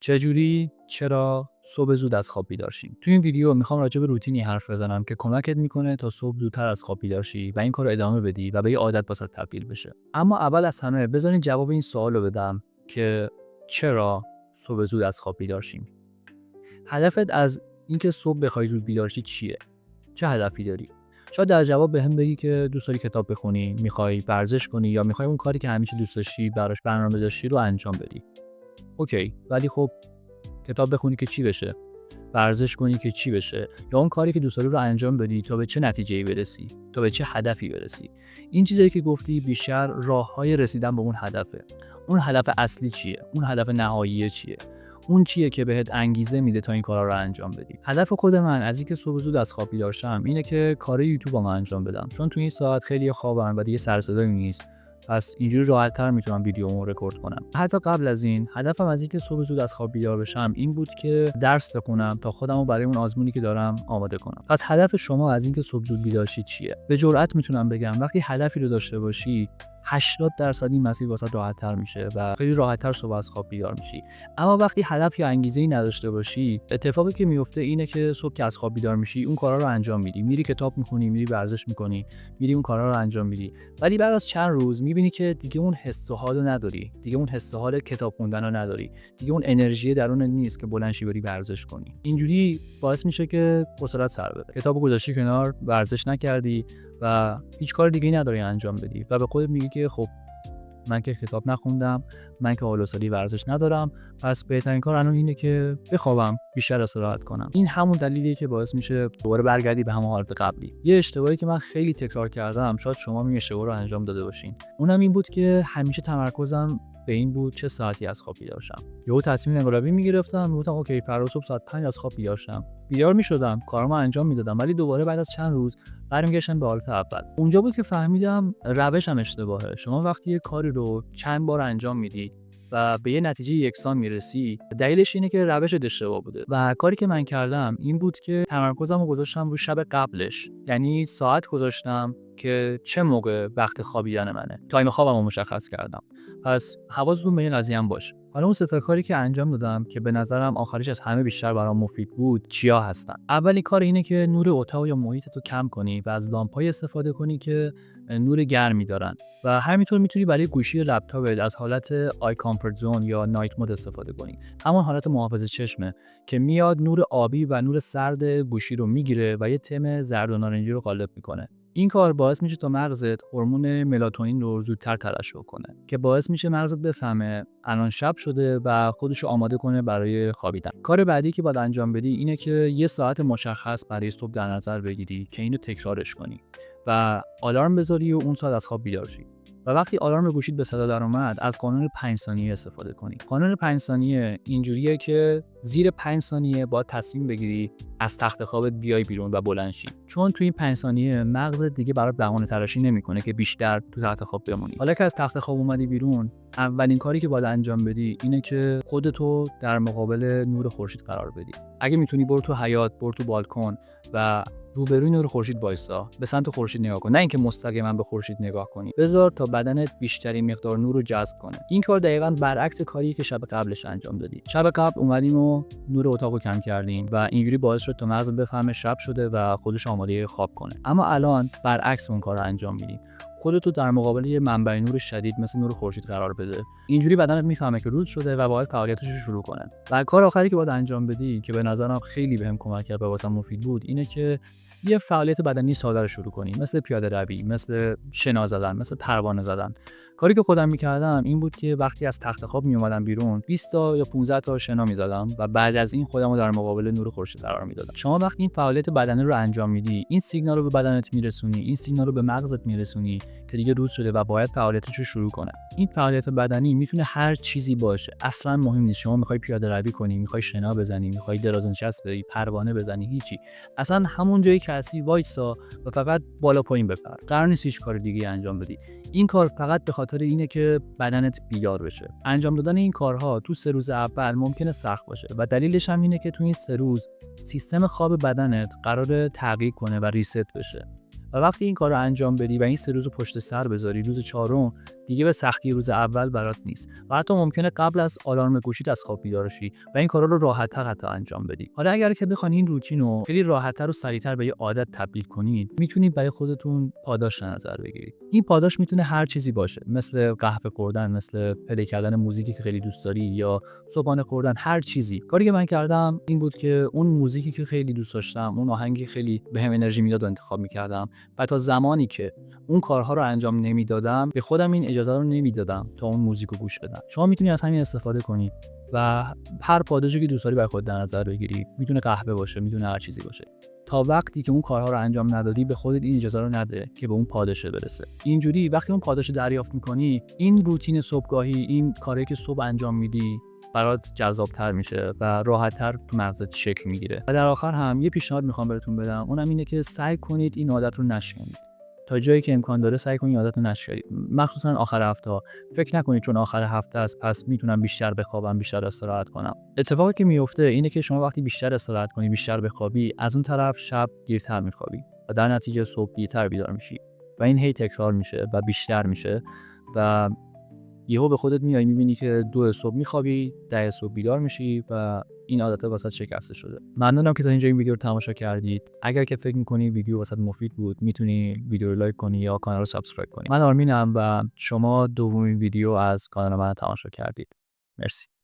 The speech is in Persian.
چجوری چرا صبح زود از خواب بیدار شیم؟ تو این ویدیو میخوام راجع به روتینی حرف بزنم که کمکت میکنه تا صبح زودتر از خواب بیدار شی و این کارو ادامه بدی و به یه عادت واسه تبدیل بشه. اما اول از همه بذارین جواب این سوالو بدم که چرا صبح زود از خواب بیدار شیم؟ هدفت از اینکه صبح بخوای زود بیدار شی چیه؟ چه هدفی داری؟ شاید در جواب بهم بگی که دوست داری کتاب بخونی، میخوای ورزش کنی یا میخوای اون کاری که همیشه دوست داشتی براش برنامه داشتی رو انجام بدی. اوکی، ولی خب کتاب بخونی که چی بشه؟ ورزش کنی که چی بشه؟ یا اون کاری که دوست داری رو انجام بدی تا به چه نتیجه‌ای برسی؟ تا به چه هدفی برسی؟ این چیزایی که گفتی بیشتر راههای رسیدن به اون هدفه. اون هدف اصلی چیه؟ اون هدف نهایی چیه؟ اون چیه که بهت انگیزه میده تا این کارا رو انجام بدی؟ هدف خود من از اینکه صبح زود از خواب بیدار شم اینه که کار یوتیوبم انجام بدم، چون تو این ساعت خیلی خوابم و دیگه سر صدایی نیست. پس اینجوری راحت‌تر میتونم ویدیومو رکورد کنم. حتی قبل از این هدفم از اینکه صبح زود از خواب بیدار بشم این بود که درس بخونم تا خودمو برای اون آزمونی که دارم آماده کنم. پس هدف شما از اینکه صبح زود بیدار شید چیه؟ به جرئت میتونم بگم وقتی هدفی رو داشته باشی 80% این مسیر واسه راحت‌تر میشه و خیلی راحت‌تر صبح از خواب بیدار میشی. اما وقتی هدف یا انگیزه‌ای نداشته باشی، اتفاقی که میفته اینه که صبح که از خواب بیدار میشی، اون کارا رو انجام میدی. میری کتاب میخونی، میری ورزش میکنی، میری اون کارا رو انجام میدی. ولی بعد از چند روز میبینی که دیگه اون حس و حالو نداری. دیگه اون حس و حال کتاب خوندن رو نداری. دیگه اون انرژی درونت نیست که بلند شی بری ورزش کنی. اینجوری باعث میشه که حوصله‌ات سر بره. کتابو گذاشتی کنار، ورزش نکردی و هیچ کار دیگه‌ای نداری انجام بدی و به خودت میگی که خب من که کتاب نخوندم، من که حال و حوصله ورزش ندارم، پس بهترین کار الان اینه که بخوابم، بیشتر استراحت کنم. این همون دلیلیه که باعث میشه دوباره برگردی به همون حالت قبلی. یه اشتباهی که من خیلی تکرار کردم، شاید شما این اشتباه رو انجام داده باشین. اونم این بود که همیشه تمرکزم به این بود چه ساعتی از خواب بیدار شم. یهو تصمیم انقلابی میگرفتم، میگفتم اوکی فردا صبح ساعت 5 از خواب بیدار شم. بیدار میشدم، کارامو انجام میدادم، ولی دوباره بعد از چند روز برمیگشتم به حالت اول. اونجا بود که فهمیدم روشم اشتباهه. شما وقتی یه کاری رو چند بار انجام میدی و به یه نتیجه یکسان میرسی، دلیلش اینه که روشت اشتباه بوده. و کاری که من کردم این بود که تمرکزمو گذاشتم رو شب قبلش. یعنی ساعت گذاشتم که چه موقع وقت خوابیدن منه. تایم خوابمو مشخص کردم. پس حواستون به این قضیه هم باشه. حالا اون سه تا کاری که انجام دادم که به نظرم آخرش از همه بیشتر برام مفید بود چیا هستن؟ اولی کار اینه که نور اتاق یا محیطت رو کم کنی و از لامپ‌های استفاده کنی که نور گرمی دارن و همینطور میتونی برای گوشی لپتاپت از حالت آی کامفورت زون یا نایت مود استفاده کنی. همون حالت محافظ چشمه که میاد نور آبی و نور سرد گوشی رو میگیره و یه تم زرد و نارنجی رو غالب میکنه. این کار باعث میشه تا مغزت هورمون ملاتونین رو زودتر ترشح کنه که باعث میشه مغزت بفهمه الان شب شده و خودشو آماده کنه برای خوابیدن. کار بعدی که باید انجام بدی اینه که یه ساعت مشخص برای صبح در نظر بگیری که اینو تکرارش کنی و آلارم بذاری و اون ساعت از خواب بیدار شی. و وقتی آلارم گوشیت به صدا در اومد از قانون 5 ثانیه استفاده کنی. قانون 5 ثانیه اینجوریه که زیر 5 ثانیه باید تصمیم بگیری از تخت خوابت بیای بیرون و بلند شی. چون توی این 5 ثانیه مغزت دیگه برات بهانه تراشی نمیکنه که بیشتر تو تخت خواب بمونی. حالا که از تخت خواب اومدی بیرون، اولین کاری که باید انجام بدی اینه که خودتو در مقابل نور خورشید قرار بدی. اگه میتونی برو تو حیاط، برو تو بالکن و روبروی نور خورشید وایسا، به سمت خورشید نگاه کن، نه اینکه مستقیما به خورشید نگاه کنی. بذار تا بدنت بیشترین مقدار نور رو جذب کنه. این کار دقیقاً برعکس کاریه که شب قبلش انجام دادی. شب قبل اومدیم و نور اتاقو کم کردیم و اینجوری باعث شد تا مغز بفهمه شب شده و خودش آماده خواب کنه. اما الان برعکس اون کارو انجام میدیم. خودتو در مقابل یه منبع نور شدید مثل نور خورشید قرار بده. اینجوری بدنت میفهمه که روز شده و باید فعالیتش رو شروع کنه. و کار آخری که باید انجام بدی که به نظرم خیلی بهم کمک کرد و واسم مفید بود اینه که یه فعالیت بدنی ساده رو شروع کنی، مثل پیاده روی، مثل شنا زدن، مثل پروانه زدن. کاری که خودم میکردم این بود که وقتی از تخت خواب میومدم بیرون 20 تا یا 15 تا شنا میزدم و بعد از این خودم رو در مقابل نور خورشید قرار میدادم. شما وقتی این فعالیت بدنی رو انجام میدی، این سیگنال رو به بدنت میرسونی، این سیگنال رو به مغزت میرسونی که دیگه روز شده و باید فعالیتش رو شروع کنه. این فعالیت بدنی میتونه هر چیزی باشه، اصلا مهم نیست. شما میخوای پیاده روی کنی، میخوای شنا بزنی، میخوای درازنشست بری، پروانه بزنی، هیچی. اصلا همون جایی که هستی وایسا و فقط بالا پایین بپر. قرار نیست هیچ کار دیگه انجام بدی. این کار فقط به خاطر اینه که بدنت بیدار بشه. انجام دادن این کارها تو 3 روز اول ممکنه سخت باشه و دلیلش هم اینه که تو این 3 روز سیستم خواب بدنت قراره تغییر کنه و ریست بشه. و وقتی این کار رو انجام بدی و این 3 روز رو پشت سر بذاری، روز 4م دیگه به سختی روز اول برات نیست و حتی ممکنه قبل از آلارم گوشیت از خواب بیدار شی و این کارا رو راحت‌تر حتی انجام بدی. حالا اگر که بخواید این روتین رو خیلی راحت‌تر و سریع‌تر به یه عادت تبدیل کنید، میتونید برای خودتون پاداش در نظر بگیرید. این پاداش میتونه هر چیزی باشه، مثل قهوه خوردن، مثل پلی کردن موزیکی که خیلی دوست داری یا صبحانه خوردن، هر چیزی. کاری که من کردم این بود که اون موزیکی که خیلی دوست داشتم، اون آهنگی خیلی بهم انرژی میداد و انتخاب می‌کردم و تا زمانی که اون کارها رو انجام نمیدادم به خودم این اجازه رو نمیدادم تا اون موزیک رو گوش بدم. شما میتونی از همین استفاده کنی و هر پاداشی که دوست داری برای خودت در نظر بگیری. میتونه قهوه باشه، میتونه هر چیزی باشه. تا وقتی که اون کارها رو انجام ندادی به خودت این اجازه رو نده که به اون پاداشه برسه. اینجوری وقتی اون پاداش دریافت میکنی، این روتین صبحگاهی، این کاری که صبح انجام میدی برات جذاب‌تر میشه و راحت‌تر تو مغزت شکل میگیره. و در آخر هم یه پیشنهاد میخوام بهتون بدم، اونم اینه که سعی کنید این عادت رو نشکنید. تا جایی که امکان داره سعی کنید عادت رو نشکنید. مخصوصا آخر هفته. فکر نکنید چون آخر هفته است پس میتونم بیشتر بخوابم، بیشتر استراحت کنم. اتفاقی که میفته اینه که شما وقتی بیشتر استراحت کنی، بیشتر بخوابی، از اون طرف شب دیرتر میخوابی و در نتیجه صبح دیرتر بیدار میشی و این هی تکرار میشه و بیشتر میشه و یهو به خودت میای میبینی که 2 صبح میخوابی، 10 صبح بیدار میشی و این عادت واسط شکسته شده. ممنونم که تا اینجا این ویدیو رو تماشا کردید. اگر که فکر می‌کنی ویدیو واسط مفید بود، میتونی ویدیو رو لایک کنی یا کانال رو سابسکرایب کنی. من آرمینم و شما دومین ویدیو از کانال من تماشا کردید. مرسی.